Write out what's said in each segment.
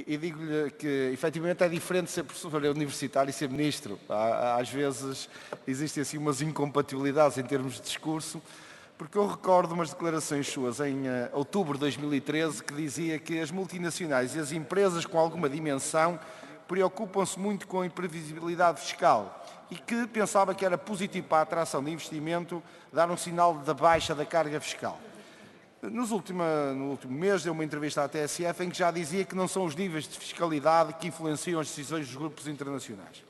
e digo-lhe que, efetivamente, é diferente ser professor universitário e ser ministro. Às vezes existem assim umas incompatibilidades em termos de discurso, porque eu recordo umas declarações suas em outubro de 2013 que dizia que as multinacionais e as empresas com alguma dimensão preocupam-se muito com a imprevisibilidade fiscal e que pensava que era positivo para a atração de investimento dar um sinal da baixa da carga fiscal. No último mês deu uma entrevista à TSF em que já dizia que não são os níveis de fiscalidade que influenciam as decisões dos grupos internacionais.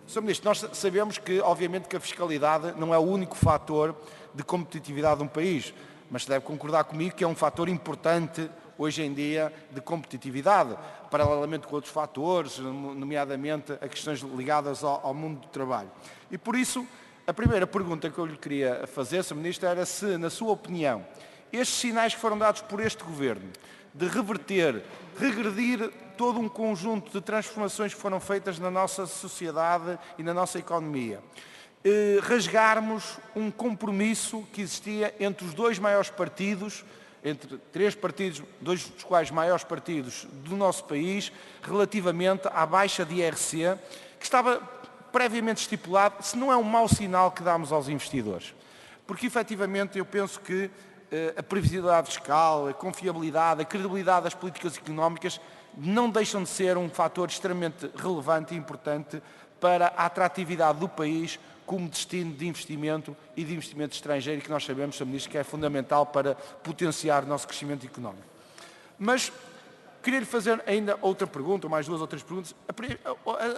Sr. Ministro, nós sabemos que, obviamente, que a fiscalidade não é o único fator de competitividade de um país, mas deve concordar comigo que é um fator importante hoje em dia de competitividade, paralelamente com outros fatores, nomeadamente a questões ligadas ao mundo do trabalho. E por isso, a primeira pergunta que eu lhe queria fazer, Sr. Ministro, era se, na sua opinião, estes sinais que foram dados por este Governo de regredir todo um conjunto de transformações que foram feitas na nossa sociedade e na nossa economia, rasgarmos um compromisso que existia entre os dois maiores partidos, entre três partidos, dois dos quais maiores partidos do nosso país, relativamente à baixa de IRC, que estava previamente estipulado, se não é um mau sinal que damos aos investidores. Porque, efetivamente, eu penso que a previsibilidade fiscal, a confiabilidade, a credibilidade das políticas económicas não deixam de ser um fator extremamente relevante e importante para a atratividade do país como destino de investimento e de investimento estrangeiro, que nós sabemos, Sr. Ministro, que é fundamental para potenciar o nosso crescimento económico. Mas queria lhe fazer ainda outra pergunta, ou mais duas ou três perguntas.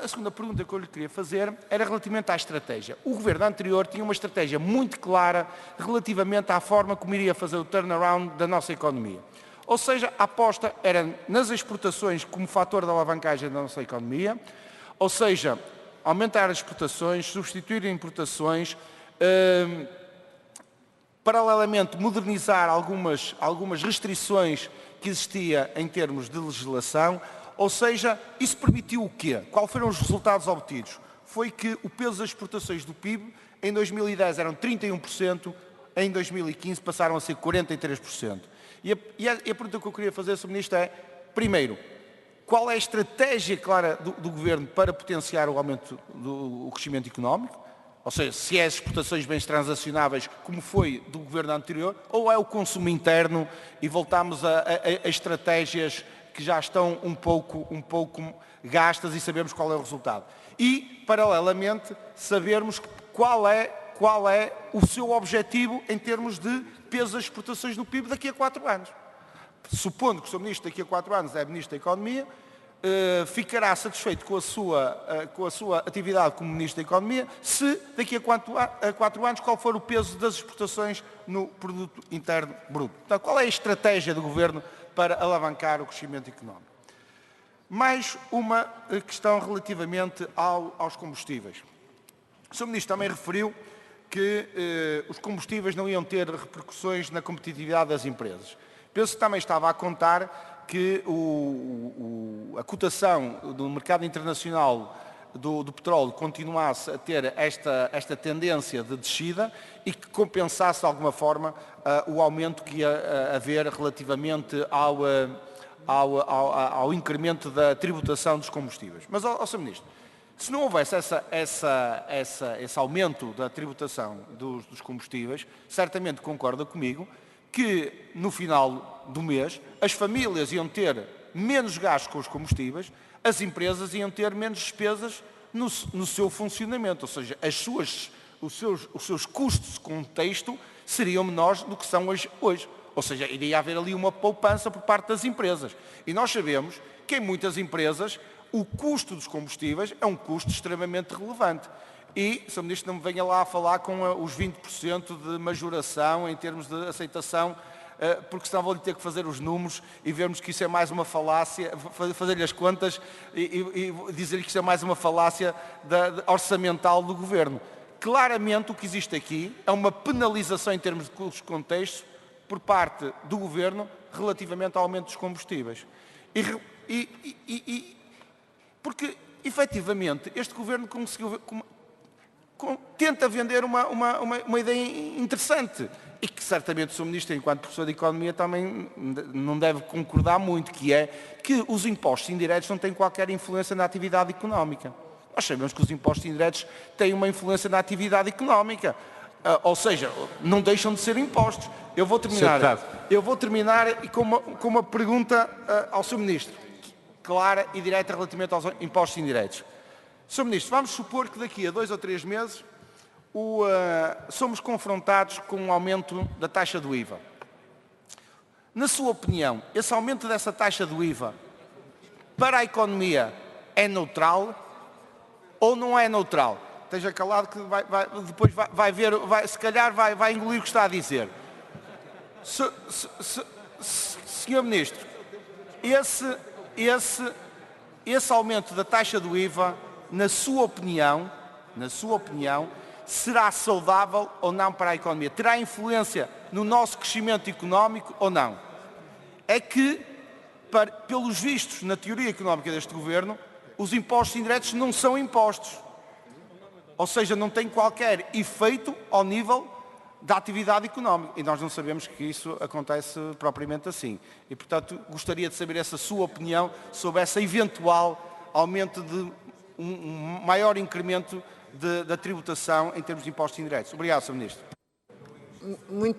A segunda pergunta que eu lhe queria fazer era relativamente à estratégia. O Governo anterior tinha uma estratégia muito clara relativamente à forma como iria fazer o turnaround da nossa economia. Ou seja, a aposta era nas exportações como fator de alavancagem da nossa economia, ou seja, aumentar as exportações, substituir importações, paralelamente modernizar algumas restrições que existia em termos de legislação, ou seja, isso permitiu o quê? Quais foram os resultados obtidos? Foi que o peso das exportações do PIB em 2010 eram 31%, em 2015 passaram a ser 43%. E a pergunta que eu queria fazer, Sr. Ministro, é, primeiro, qual é a estratégia clara do Governo para potenciar o aumento do crescimento económico? Ou seja, se é as exportações de bens transacionáveis, como foi do Governo anterior, ou é o consumo interno e voltamos a estratégias que já estão um pouco gastas e sabemos qual é o resultado. E, paralelamente, sabermos qual é o seu objetivo em termos de peso das exportações do PIB daqui a 4 anos. Supondo que o Sr. Ministro daqui a 4 anos é Ministro da Economia, ficará satisfeito com a sua atividade como Ministro da Economia se daqui a 4 anos qual for o peso das exportações no produto interno bruto. Portanto, qual é a estratégia do Governo para alavancar o crescimento económico? Mais uma questão relativamente aos combustíveis. O Sr. Ministro também referiu que os combustíveis não iam ter repercussões na competitividade das empresas. Penso que também estava a contar que a cotação do mercado internacional do petróleo continuasse a ter esta tendência de descida e que compensasse de alguma forma o aumento que ia haver relativamente ao incremento da tributação dos combustíveis. Mas, Sr. Ministro, se não houvesse esse aumento da tributação dos combustíveis, certamente concorda comigo que no final do mês as famílias iam ter menos gastos com os combustíveis, as empresas iam ter menos despesas no seu funcionamento, ou seja, os seus custos de contexto seriam menores do que são hoje. Ou seja, iria haver ali uma poupança por parte das empresas. E nós sabemos que em muitas empresas o custo dos combustíveis é um custo extremamente relevante. E, Sr. Ministro, não me venha lá a falar com os 20% de majoração em termos de aceitação, porque senão vou-lhe ter que fazer os números e vermos que isso é mais uma falácia, fazer-lhe as contas e dizer-lhe que isto é mais uma falácia orçamental do Governo. Claramente o que existe aqui é uma penalização em termos de custos de contexto por parte do Governo relativamente ao aumento dos combustíveis. Porque, efetivamente, este Governo tenta vender uma ideia interessante, e que certamente o Sr. Ministro, enquanto professor de Economia, também não deve concordar muito, que é que os impostos indiretos não têm qualquer influência na atividade económica. Nós sabemos que os impostos indiretos têm uma influência na atividade económica, ou seja, não deixam de ser impostos. Eu vou terminar com uma pergunta ao Sr. Ministro, clara e direta relativamente aos impostos indiretos. Sr. Ministro, vamos supor que daqui a 2 ou 3 meses somos confrontados com um aumento da taxa do IVA. Na sua opinião, esse aumento dessa taxa do IVA para a economia é neutral ou não é neutral? Esteja calado que depois vai ver, se calhar vai engolir o que está a dizer. Senhor Ministro, esse aumento da taxa do IVA, na sua opinião, será saudável ou não para a economia? Terá influência no nosso crescimento económico ou não? É que, pelos vistos na teoria económica deste Governo, os impostos indiretos não são impostos. Ou seja, não têm qualquer efeito ao nível da atividade económica. E nós não sabemos que isso acontece propriamente assim. E, portanto, gostaria de saber essa sua opinião sobre esse eventual aumento de um maior incremento da tributação em termos de impostos indiretos. Obrigado, Sr. Ministro. Muito